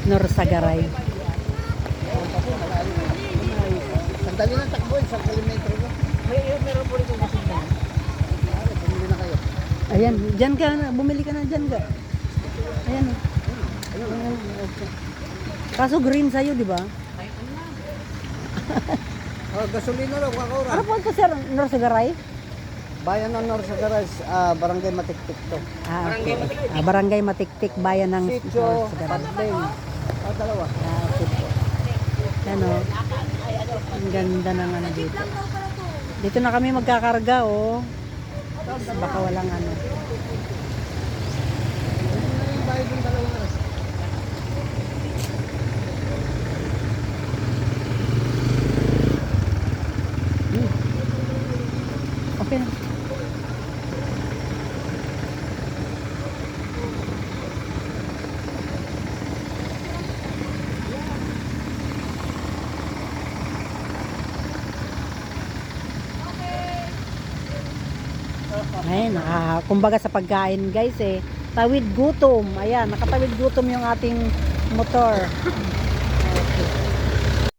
Norsagaray. Sandali lang takbo, isang kilometro lang. Meron po rin kung gusto na. Bumili na kayo. Ayan, dyan ka na. Bumili ka na dyan ka. Ayan. Ayan. Kaso green sa'yo, di ba? Gasolina lang, wakora. Ano po ito, sir? Norsagaray? Bayan ng Norsagaray, barangay Matiktik to. Okay. Barangay Matiktik, bayan ng Sitio, Norsagaray. Padling. Dalawa. Okay po. Ano? Ang ganda ng ano dito. Dito na kami magkakarga, oh. Baka walang ano. Yung bayan ng dalawang oras. Okay na. Ay, kumbaga sa pagkain guys tawid gutom. Ayan, nakatawid gutom yung ating motor.